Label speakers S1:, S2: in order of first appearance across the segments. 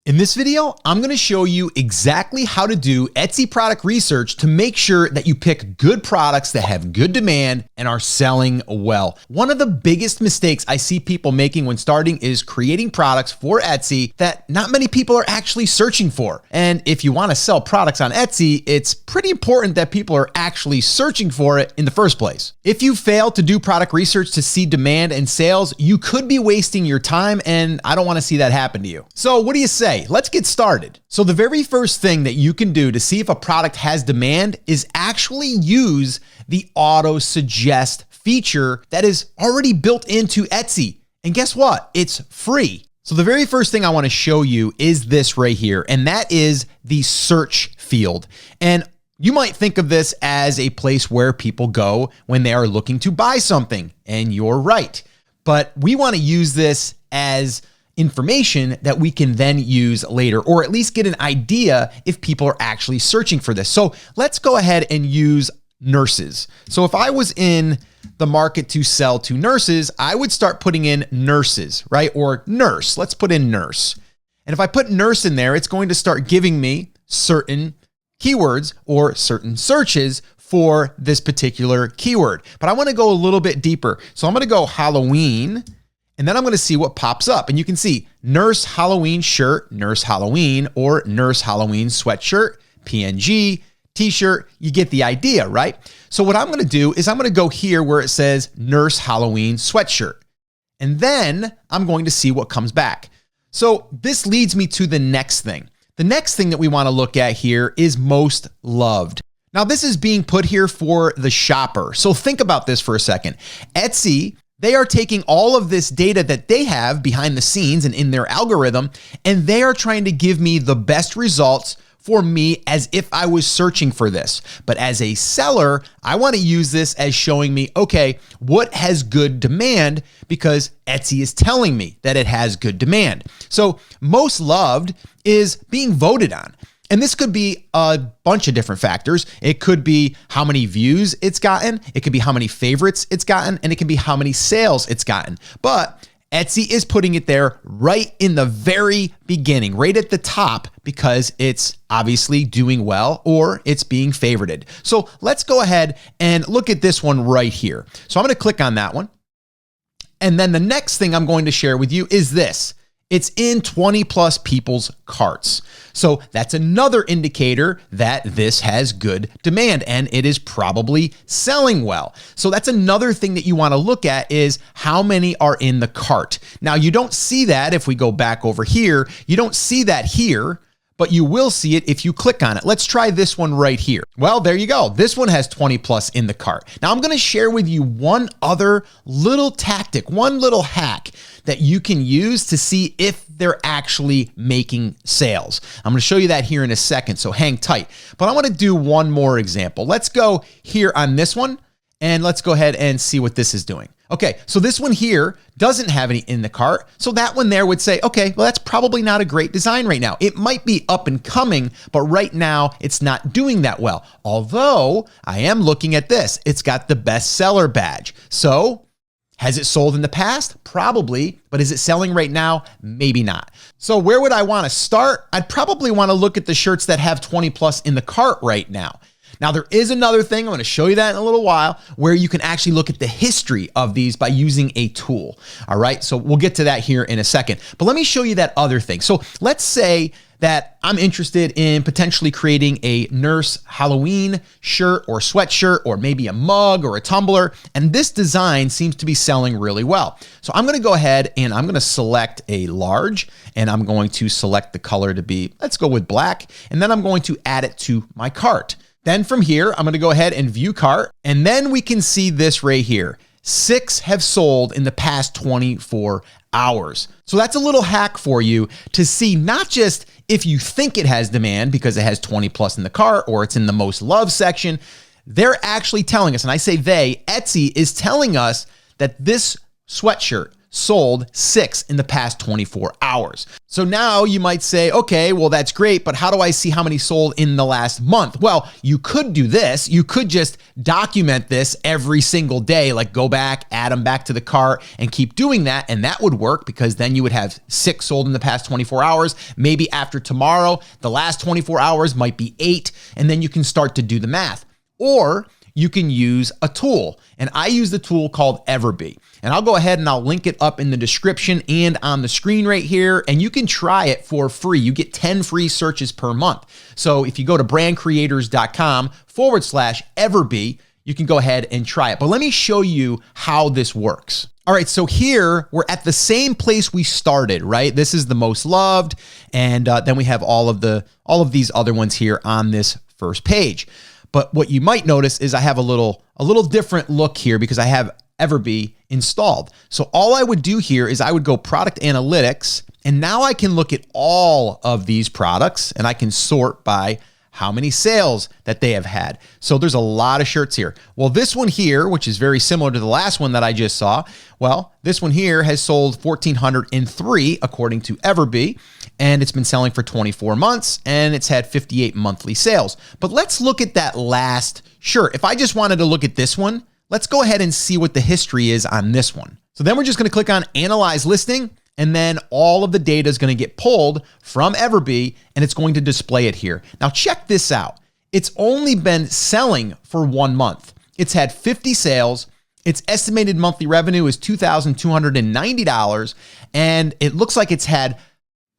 S1: In this video, I'm going to show you exactly how to do Etsy product research to make sure that you pick good products that have good demand and are selling well. One of the biggest mistakes I see people making when starting is creating products for Etsy that not many people are actually searching for. And if you want to sell products on Etsy, it's pretty important that people are actually searching for it in the first place. If you fail to do product research to see demand and sales, you could be wasting your time, and I don't want to see that happen to you. So what do you say? Let's get started. So the very first thing that you can do to see if a product has demand is actually use the auto suggest feature that is already built into Etsy. And guess what? It's free. So the very first thing I want to show you is this right here, and that is the search field. And you might think of this as a place where people go when they are looking to buy something, and you're right. But we want to use this as information that we can then use later, or at least get an idea if people are actually searching for this. So let's go ahead and use nurses. So if I was in the market to sell to nurses, I would start putting in nurses, right? Or nurse. Let's put in nurse. And if I put nurse in there, it's going to start giving me certain keywords or certain searches for this particular keyword. But I want to go a little bit deeper. So I'm going to go Halloween, and then I'm going to see what pops up. And you can see nurse Halloween shirt, nurse Halloween, or nurse Halloween sweatshirt, PNG, t-shirt. You get the idea, right? So what I'm going to do is I'm going to go here where it says nurse Halloween sweatshirt. And then I'm going to see what comes back. So this leads me to the next thing. The next thing that we want to look at here is most loved. Now this is being put here for the shopper. So think about this for a second. Etsy, they are taking all of this data that they have behind the scenes and in their algorithm, and they are trying to give me the best results for me as if I was searching for this. But as a seller, I want to use this as showing me, okay, what has good demand, because Etsy is telling me that it has good demand. So most loved is being voted on. And this could be a bunch of different factors. It could be how many views it's gotten. It could be how many favorites it's gotten, and it can be how many sales it's gotten. But Etsy is putting it there right in the very beginning, right at the top, because it's obviously doing well or it's being favorited. So let's go ahead and look at this one right here. So I'm going to click on that one. And then the next thing I'm going to share with you is this. It's in 20 plus people's carts. So that's another indicator that this has good demand and it is probably selling well. So that's another thing that you want to look at is how many are in the cart. Now you don't see that if we go back over here. You don't see that here, but you will see it if you click on it. Let's try this one right here. Well, there you go. This one has 20 plus in the cart. Now I'm going to share with you one other little tactic, one little hack that you can use to see if they're actually making sales. I'm going to show you that here in a second, so hang tight. But I want to do one more example. Let's go here on this one, and let's go ahead and see what this is doing. Okay, so this one here doesn't have any in the cart. So that one there would say, okay, well, that's probably not a great design right now. It might be up and coming, but right now it's not doing that well. Although I am looking at this, it's got the bestseller badge. So has it sold in the past? Probably, but is it selling right now? Maybe not. So where would I want to start? I'd probably want to look at the shirts that have 20 plus in the cart right now. Now, there is another thing, I'm going to show you that in a little while, where you can actually look at the history of these by using a tool. All right, so we'll get to that here in a second. But let me show you that other thing. So let's say that I'm interested in potentially creating a nurse Halloween shirt or sweatshirt or maybe a mug or a tumbler, and this design seems to be selling really well. So I'm going to go ahead and I'm going to select a large, and I'm going to select the color to be, let's go with black, and then I'm going to add it to my cart. Then from here, I'm going to go ahead and view cart, and then we can see this right here. 6 have sold in the past 24 hours. So that's a little hack for you to see not just if you think it has demand because it has 20 plus in the cart or it's in the most loved section. They're actually telling us, and I say they, Etsy is telling us that this sweatshirt, sold 6 in the past 24 hours. So now you might say, okay, well, that's great, but how do I see how many sold in the last month? Well, you could do this. You could just document this every single day, like go back, add them back to the cart and keep doing that. And that would work because then you would have 6 sold in the past 24 hours. Maybe after tomorrow, the last 24 hours might be 8, and then you can start to do the math. Or you can use a tool, and I use the tool called Everbee. And I'll go ahead and I'll link it up in the description and on the screen right here, and you can try it for free. You get 10 free searches per month. So if you go to brandcreators.com/Everbee, you can go ahead and try it. But let me show you how this works. All right, so here we're at the same place we started, right? This is the most loved, and then we have all of these other ones here on this first page. But what you might notice is I have a little different look here because I have Everbee installed. So all I would do here is I would go product analytics, and now I can look at all of these products and I can sort by how many sales that they have had. So there's a lot of shirts here. Well, this one here, which is very similar to the last one that I just saw, well, this one here has sold 1,403 according to Everbee, and it's been selling for 24 months, and it's had 58 monthly sales. But let's look at that last shirt. If I just wanted to look at this one, let's go ahead and see what the history is on this one. So then we're just gonna click on Analyze Listing, and then all of the data is going to get pulled from Everbee, and it's going to display it here. Now check this out. It's only been selling for 1 month. It's had 50 sales. Its estimated monthly revenue is $2,290, and it looks like it's had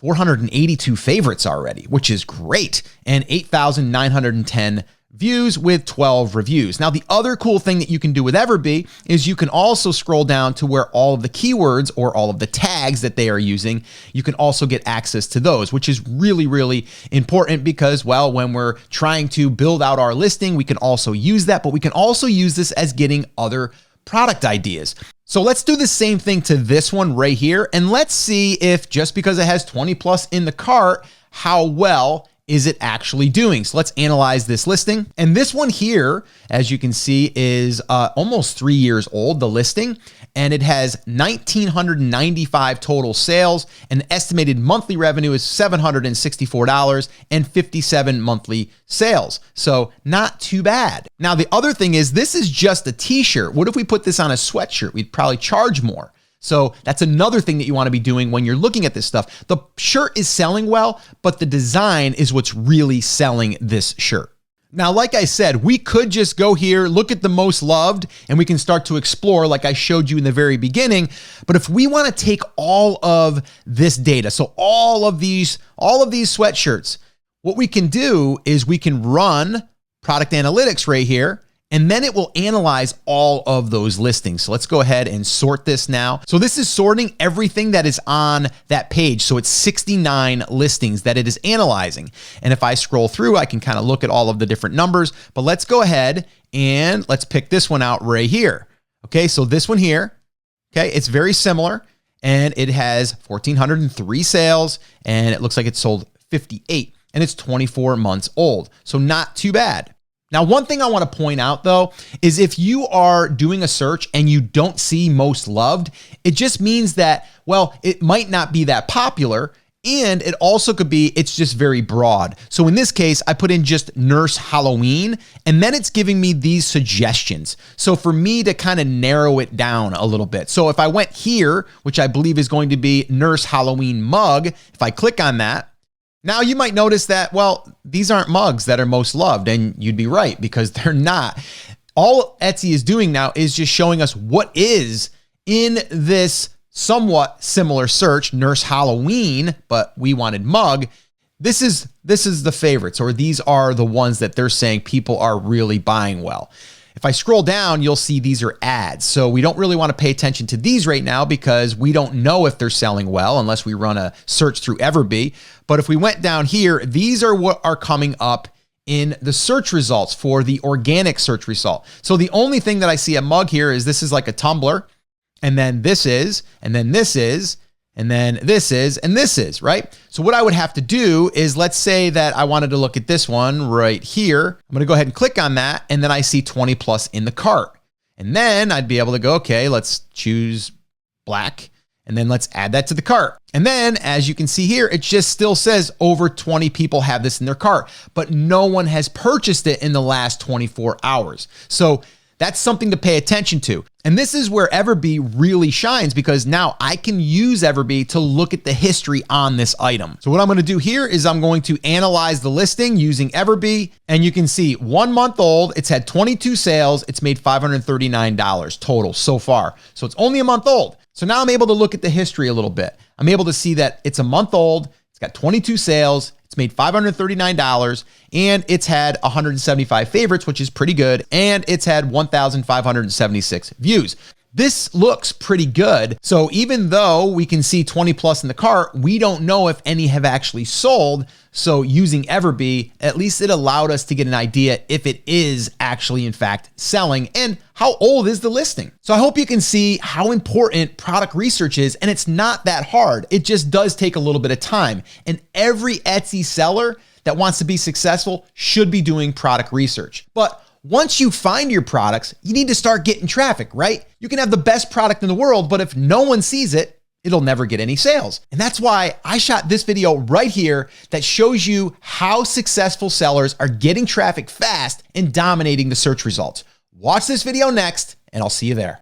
S1: 482 favorites already, which is great, and 8,910 views with 12 reviews. Now, the other cool thing that you can do with Everbee is you can also scroll down to where all of the keywords or all of the tags that they are using, you can also get access to those, which is really, really important because, well, when we're trying to build out our listing, we can also use that, but we can also use this as getting other product ideas. So let's do the same thing to this one right here, and let's see if just because it has 20 plus in the cart, how well is it actually doing? So let's analyze this listing. And this one here, as you can see, is almost 3 years old, the listing, and it has 1,995 total sales, and the estimated monthly revenue is $764 and 57 monthly sales. So not too bad. Now, the other thing is this is just a t-shirt. What if we put this on a sweatshirt? We'd probably charge more. So that's another thing that you want to be doing when you're looking at this stuff. The shirt is selling well, but the design is what's really selling this shirt. Now, like I said, we could just go here, look at the most loved, and we can start to explore like I showed you in the very beginning. But if we want to take all of this data, so all of these sweatshirts, what we can do is we can run product analytics right here, and then it will analyze all of those listings. So let's go ahead and sort this now. So this is sorting everything that is on that page. So it's 69 listings that it is analyzing. And if I scroll through, I can kind of look at all of the different numbers, but let's go ahead and let's pick this one out right here. Okay, so this one here, okay, it's very similar, and it has 1,403 sales, and it looks like it sold 58, and it's 24 months old. So not too bad. Now, one thing I want to point out, though, is if you are doing a search and you don't see most loved, it just means that, well, it might not be that popular, and it also could be it's just very broad. So in this case, I put in just Nurse Halloween, and then it's giving me these suggestions. So for me to kind of narrow it down a little bit. So if I went here, which I believe is going to be Nurse Halloween mug, if I click on that, now you might notice that, well, these aren't mugs that are most loved, and you'd be right because they're not. All Etsy is doing now is just showing us what is in this somewhat similar search, Nurse Halloween, but we wanted mug. This is the favorites, or these are the ones that they're saying people are really buying well. If I scroll down, you'll see these are ads. So we don't really want to pay attention to these right now because we don't know if they're selling well unless we run a search through Everbee. But if we went down here, these are what are coming up in the search results for the organic search result. So the only thing that I see a mug here is this is like a tumbler, and then this is, and then this is, and then this is, and this is, right? So what I would have to do is, let's say that I wanted to look at this one right here. I'm gonna go ahead and click on that, and then I see 20 plus in the cart. And then I'd be able to go, okay, let's choose black, And then let's add that to the cart. And then as you can see here, it just still says over 20 people have this in their cart, but no one has purchased it in the last 24 hours. So that's something to pay attention to. And this is where Everbee really shines, because now I can use Everbee to look at the history on this item. So what I'm going to do here is I'm going to analyze the listing using Everbee, and you can see 1 month old, it's had 22 sales, it's made $539 total so far. So it's only a month old. So now I'm able to look at the history a little bit. I'm able to see that it's a month old, it's got 22 sales, it's made $539, and it's had 175 favorites, which is pretty good, and it's had 1,576 views. This looks pretty good. So even though we can see 20 plus in the cart, we don't know if any have actually sold. So using Everbee, at least it allowed us to get an idea if it is actually in fact selling and how old is the listing. So I hope you can see how important product research is, and it's not that hard. It just does take a little bit of time. And every Etsy seller that wants to be successful should be doing product research. But once you find your products, you need to start getting traffic, right? You can have the best product in the world, but if no one sees it, it'll never get any sales. And that's why I shot this video right here that shows you how successful sellers are getting traffic fast and dominating the search results. Watch this video next, and I'll see you there.